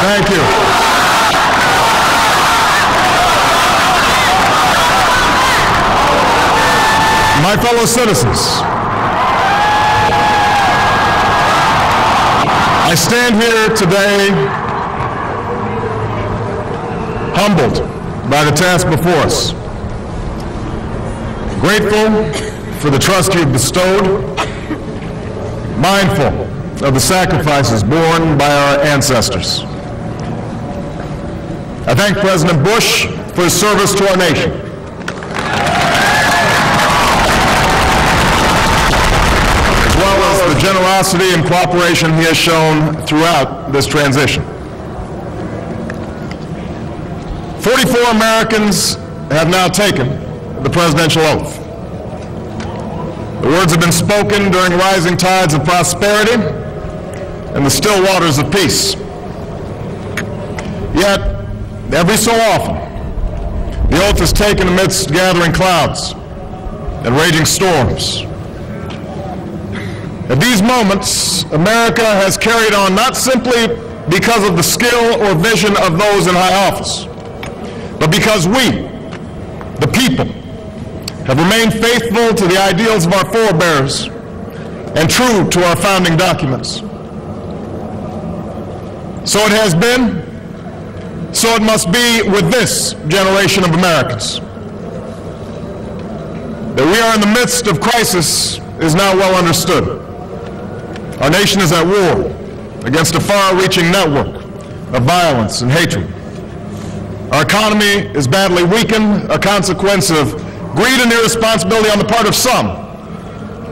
Thank you. My fellow citizens, I stand here today humbled by the task before us, grateful for the trust you've bestowed, mindful of the sacrifices borne by our ancestors. I thank President Bush for his service to our nation. As well as the generosity and cooperation he has shown throughout this transition. 44 Americans have now taken the presidential oath. The words have been spoken during rising tides of prosperity and the still waters of peace. Yet, every so often, the oath is taken amidst gathering clouds and raging storms. At these moments, America has carried on not simply because of the skill or vision of those in high office, but because we, the people, have remained faithful to the ideals of our forebears and true to our founding documents. So it has been, so it must be with this generation of Americans. That we are in the midst of crisis is now well understood. Our nation is at war against a far-reaching network of violence and hatred. Our economy is badly weakened, a consequence of greed and irresponsibility on the part of some,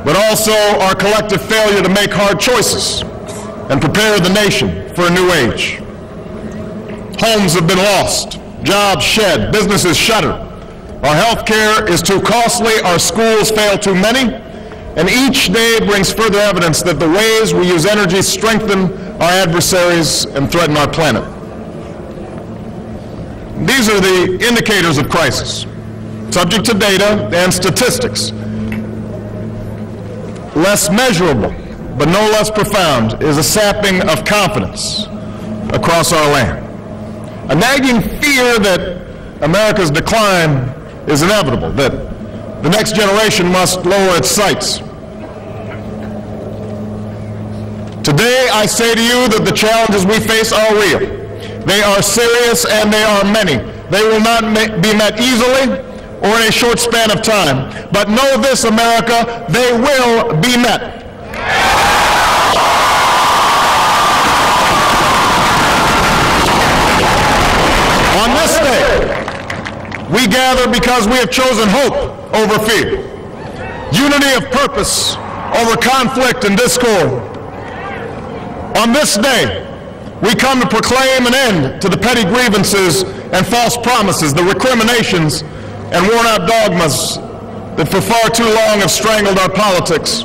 but also our collective failure to make hard choices and prepare the nation for a new age. Homes have been lost, jobs shed, businesses shuttered. Our health care is too costly, our schools fail too many, and each day brings further evidence that the ways we use energy strengthen our adversaries and threaten our planet. These are the indicators of crisis, subject to data and statistics. Less measurable, but no less profound, is a sapping of confidence across our land. A nagging fear that America's decline is inevitable, that the next generation must lower its sights. Today, I say to you that the challenges we face are real. They are serious and they are many. They will not be met easily or in a short span of time. But know this, America, they will be met. On this day, we gather because we have chosen hope over fear, unity of purpose over conflict and discord. On this day, we come to proclaim an end to the petty grievances and false promises, the recriminations and worn-out dogmas that for far too long have strangled our politics.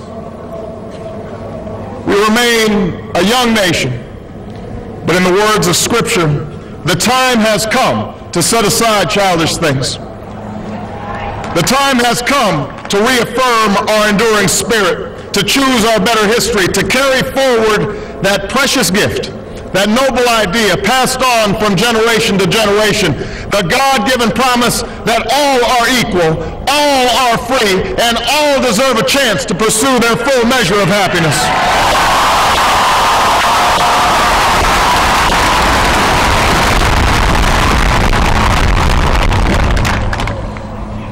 We remain a young nation, but in the words of Scripture, the time has come to set aside childish things. The time has come to reaffirm our enduring spirit, to choose our better history, to carry forward that precious gift, that noble idea passed on from generation to generation, the God-given promise that all are equal, all are free, and all deserve a chance to pursue their full measure of happiness.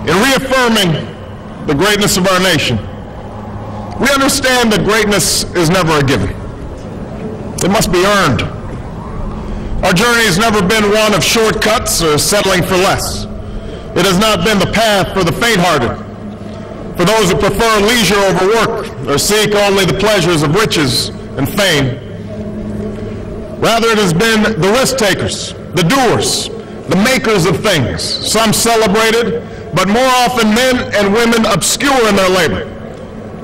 In reaffirming the greatness of our nation, we understand that greatness is never a given. It must be earned. Our journey has never been one of shortcuts or settling for less. It has not been the path for the faint-hearted, for those who prefer leisure over work or seek only the pleasures of riches and fame. Rather, it has been the risk-takers, the doers, the makers of things, some celebrated, but more often men and women obscure in their labor,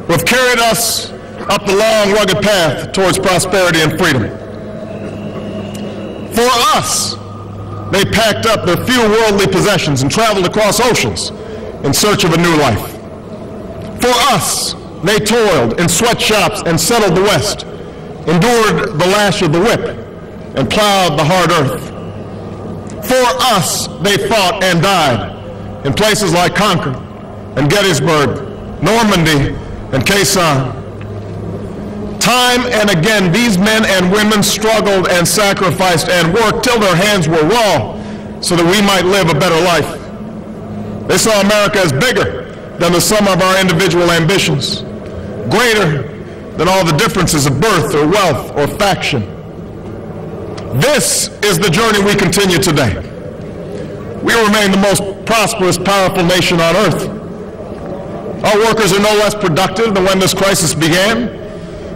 who have carried us up the long, rugged path towards prosperity and freedom. For us, they packed up their few worldly possessions and traveled across oceans in search of a new life. For us, they toiled in sweatshops and settled the West, endured the lash of the whip, and plowed the hard earth. For us, they fought and died in places like Concord and Gettysburg, Normandy and Quezon. Time and again, these men and women struggled and sacrificed and worked till their hands were raw so that we might live a better life. They saw America as bigger than the sum of our individual ambitions, greater than all the differences of birth or wealth or faction. This is the journey we continue today. We remain the most prosperous, powerful nation on earth. Our workers are no less productive than when this crisis began.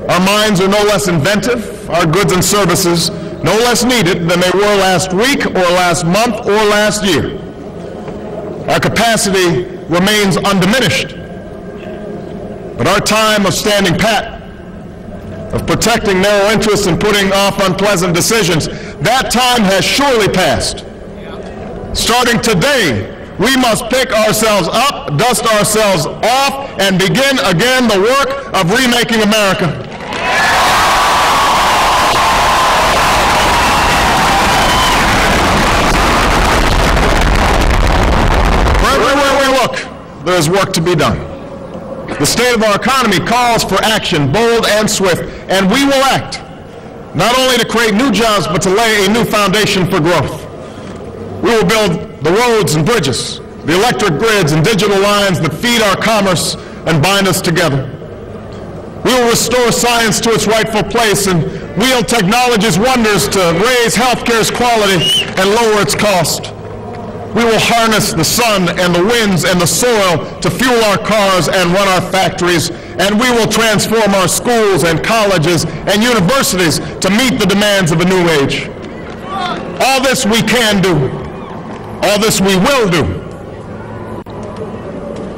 Our minds are no less inventive. Our goods and services no less needed than they were last week or last month or last year. Our capacity remains undiminished. But our time of standing pat, of protecting narrow interests and putting off unpleasant decisions, that time has surely passed. Starting today, we must pick ourselves up, dust ourselves off, and begin again the work of remaking America. Everywhere we look, there is work to be done. The state of our economy calls for action, bold and swift, and we will act, not only to create new jobs, but to lay a new foundation for growth. We will build the roads and bridges, the electric grids and digital lines that feed our commerce and bind us together. We will restore science to its rightful place and wield technology's wonders to raise healthcare's quality and lower its cost. We will harness the sun and the winds and the soil to fuel our cars and run our factories, and we will transform our schools and colleges and universities to meet the demands of a new age. All this we can do. All this we will do.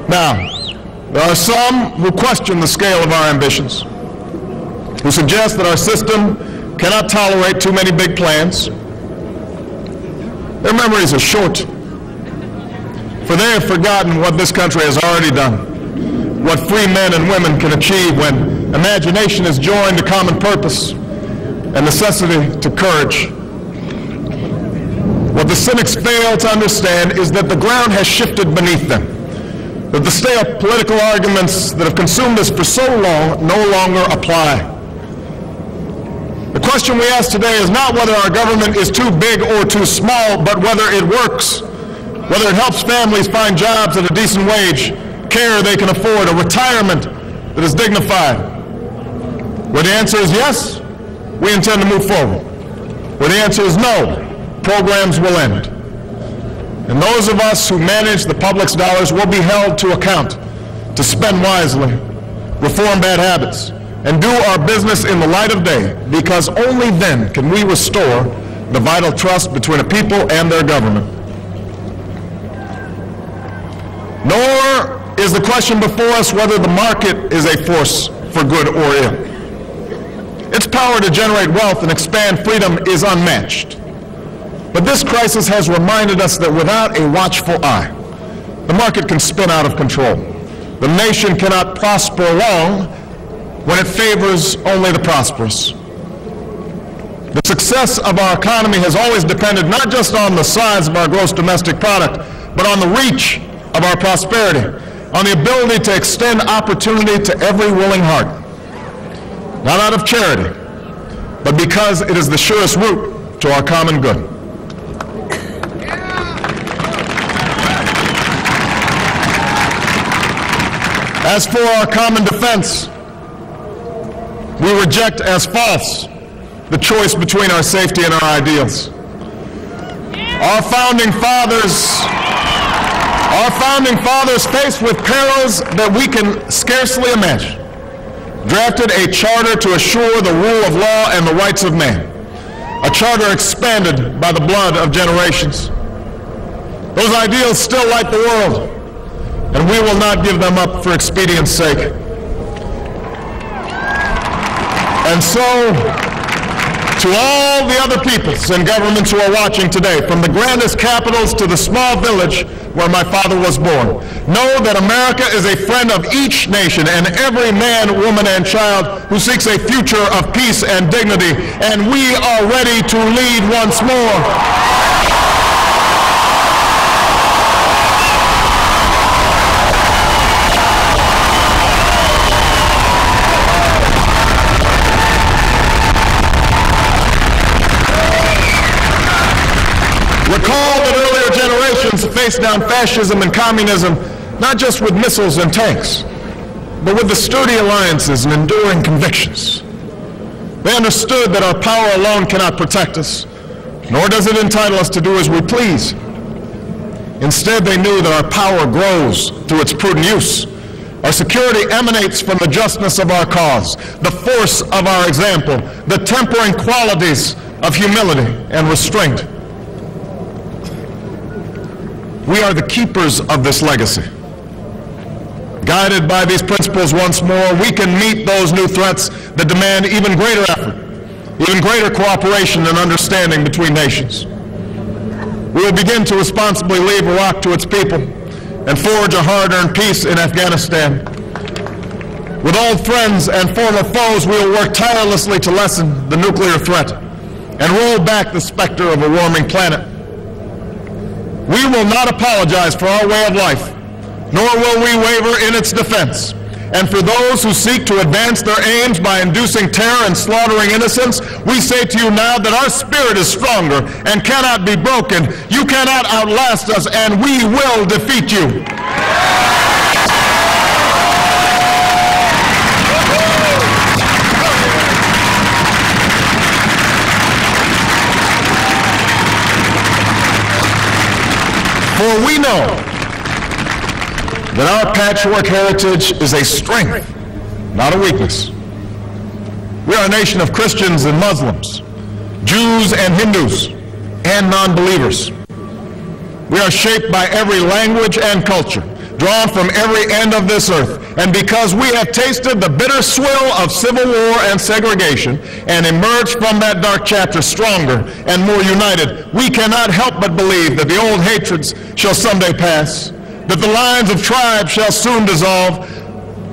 Now, there are some who question the scale of our ambitions, who suggest that our system cannot tolerate too many big plans. Their memories are short, for they have forgotten what this country has already done, what free men and women can achieve when imagination is joined to common purpose and necessity to courage. What the cynics fail to understand is that the ground has shifted beneath them, that the stale political arguments that have consumed us for so long no longer apply. The question we ask today is not whether our government is too big or too small, but whether it works, whether it helps families find jobs at a decent wage, care they can afford, a retirement that is dignified. Where the answer is yes, we intend to move forward. Where the answer is no, programs will end. And those of us who manage the public's dollars will be held to account to spend wisely, reform bad habits, and do our business in the light of day, because only then can we restore the vital trust between a people and their government. Nor is the question before us whether the market is a force for good or ill. Its power to generate wealth and expand freedom is unmatched. But this crisis has reminded us that without a watchful eye, the market can spin out of control. The nation cannot prosper long when it favors only the prosperous. The success of our economy has always depended not just on the size of our gross domestic product, but on the reach of our prosperity, on the ability to extend opportunity to every willing heart. Not out of charity, but because it is the surest route to our common good. As for our common defense, we reject as false the choice between our safety and our ideals. Our founding fathers, faced with perils that we can scarcely imagine, drafted a charter to assure the rule of law and the rights of man, a charter expanded by the blood of generations. Those ideals still light the world, and we will not give them up for expedience sake. And so, To all the other peoples and governments who are watching today, from the grandest capitals to the small village where my father was born, know that America is a friend of each nation and every man, woman, and child who seeks a future of peace and dignity, and we are ready to lead once more. Recall that earlier generations faced down fascism and communism not just with missiles and tanks, but with the sturdy alliances and enduring convictions. They understood that our power alone cannot protect us, nor does it entitle us to do as we please. Instead, they knew that our power grows through its prudent use. Our security emanates from the justness of our cause, the force of our example, the tempering qualities of humility and restraint. We are the keepers of this legacy. Guided by these principles once more, we can meet those new threats that demand even greater effort, even greater cooperation and understanding between nations. We will begin to responsibly leave Iraq to its people and forge a hard-earned peace in Afghanistan. With old friends and former foes, we will work tirelessly to lessen the nuclear threat and roll back the specter of a warming planet. We will not apologize for our way of life, nor will we waver in its defense. And for those who seek to advance their aims by inducing terror and slaughtering innocents, we say to you now that our spirit is stronger and cannot be broken. You cannot outlast us, and we will defeat you. For we know that our patchwork heritage is a strength, not a weakness. We are a nation of Christians and Muslims, Jews and Hindus, and non-believers. We are shaped by every language and culture, drawn from every end of this earth. And because we have tasted the bitter swill of civil war and segregation and emerged from that dark chapter stronger and more united, we cannot help but believe that the old hatreds shall someday pass, that the lines of tribes shall soon dissolve,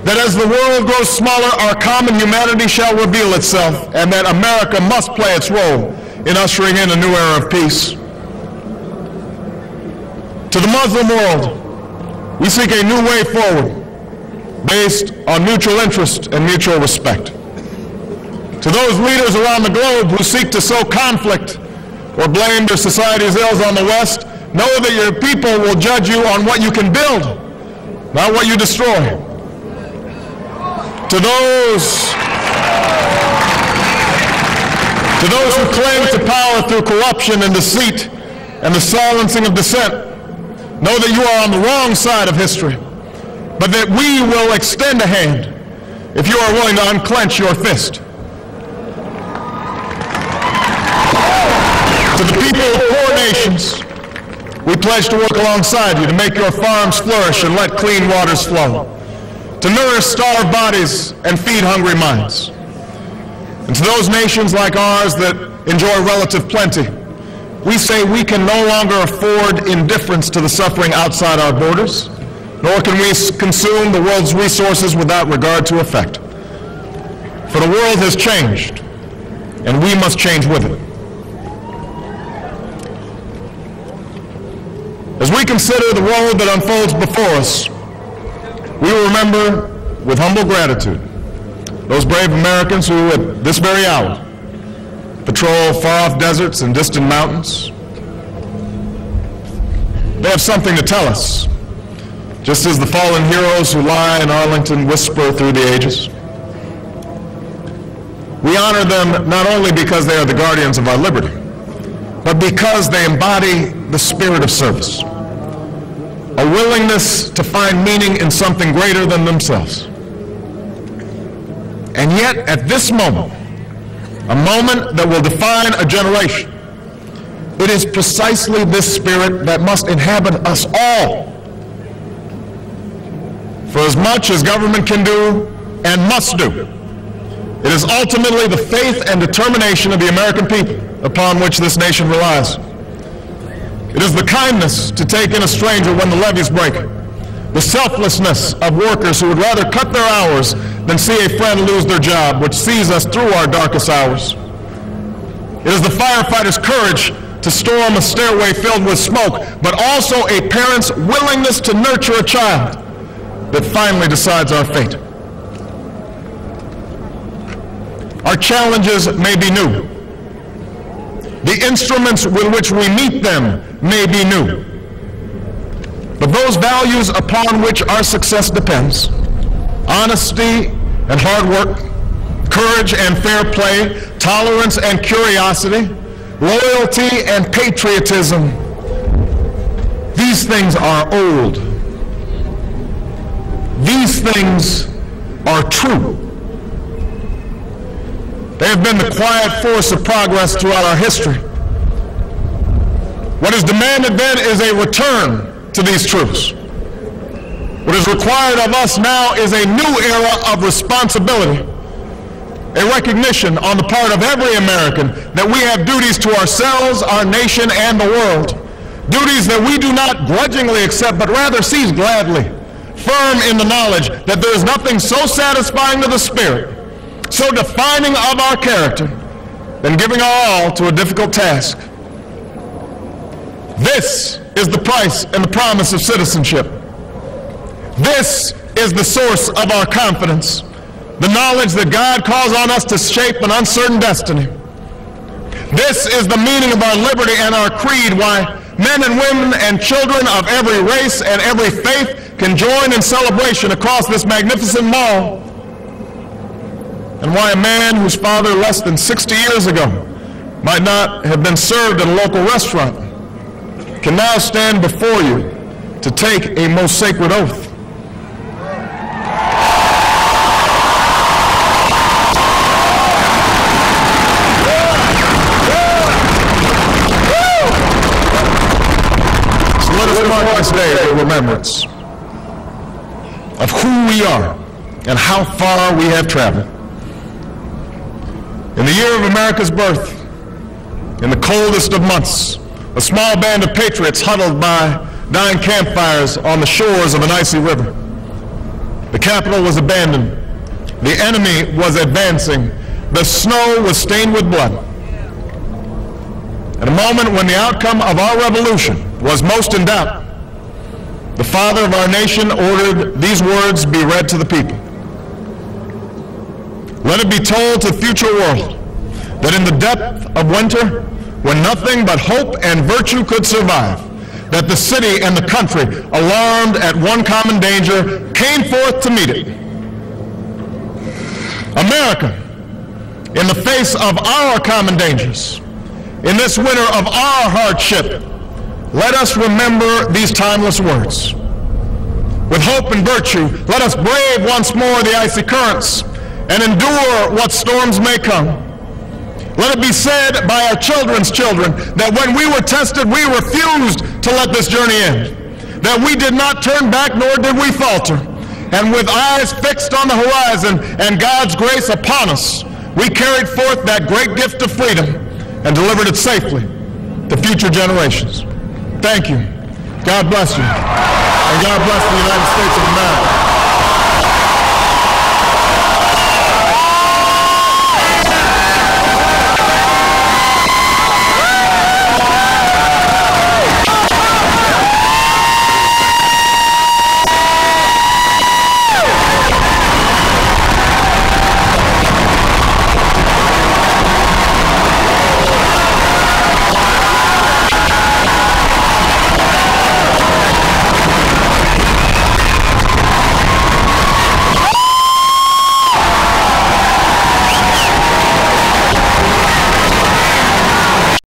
that as the world grows smaller, our common humanity shall reveal itself, and that America must play its role in ushering in a new era of peace. To the Muslim world, we seek a new way forward based on mutual interest and mutual respect. To those leaders around the globe who seek to sow conflict or blame their society's ills on the West, know that your people will judge you on what you can build, not what you destroy. To those who cling to power through corruption and deceit and the silencing of dissent, know that you are on the wrong side of history, but that we will extend a hand if you are willing to unclench your fist. To the people of poor nations, we pledge to work alongside you to make your farms flourish and let clean waters flow, to nourish starved bodies and feed hungry minds. And to those nations like ours that enjoy relative plenty, we say we can no longer afford indifference to the suffering outside our borders, nor can we consume the world's resources without regard to effect. For the world has changed, and we must change with it. As we consider the road that unfolds before us, we will remember with humble gratitude those brave Americans who at this very hour patrol far-off deserts and distant mountains. They have something to tell us, just as the fallen heroes who lie in Arlington whisper through the ages. We honor them not only because they are the guardians of our liberty, but because they embody the spirit of service, a willingness to find meaning in something greater than themselves. And yet, at this moment, a moment that will define a generation, it is precisely this spirit that must inhabit us all. For as much as government can do and must do, It is ultimately the faith and determination of the American people upon which this nation relies. It is the kindness to take in a stranger when the levees break, the selflessness of workers who would rather cut their hours than see a friend lose their job, which sees us through our darkest hours. It is the firefighter's courage to storm a stairway filled with smoke, but also a parent's willingness to nurture a child that finally decides our fate. Our challenges may be new. The instruments with which we meet them may be new. But those values upon which our success depends, honesty and hard work, courage and fair play, tolerance and curiosity, loyalty and patriotism, these things are old. These things are true. They have been the quiet force of progress throughout our history. What is demanded then is a return to these truths. What is required of us now is a new era of responsibility, a recognition on the part of every American that we have duties to ourselves, our nation, and the world. Duties that we do not grudgingly accept, but rather seize gladly, firm in the knowledge that there is nothing so satisfying to the spirit, so defining of our character, than giving our all to a difficult task. This is the price and the promise of citizenship. This is the source of our confidence, the knowledge that God calls on us to shape an uncertain destiny. This is the meaning of our liberty and our creed, why men and women and children of every race and every faith can join in celebration across this magnificent mall, and why a man whose father less than 60 years ago might not have been served at a local restaurant can now stand before you to take a most sacred oath. So let us mark this day with remembrance of who we are and how far we have traveled. In the year of America's birth, in the coldest of months, a small band of patriots huddled by dying campfires on the shores of an icy river. The capital was abandoned. The enemy was advancing. The snow was stained with blood. At a moment when the outcome of our revolution was most in doubt, the father of our nation ordered these words be read to the people. Let it be told to the future world that in the depth of winter, when nothing but hope and virtue could survive, that the city and the country, alarmed at one common danger, came forth to meet it. America, in the face of our common dangers, in this winter of our hardship, let us remember these timeless words. With hope and virtue, let us brave once more the icy currents and endure what storms may come. Let it be said by our children's children that when we were tested, we refused to let this journey end, that we did not turn back nor did we falter, and with eyes fixed on the horizon and God's grace upon us, we carried forth that great gift of freedom and delivered it safely to future generations. Thank you. God bless you. And God bless the United States of America.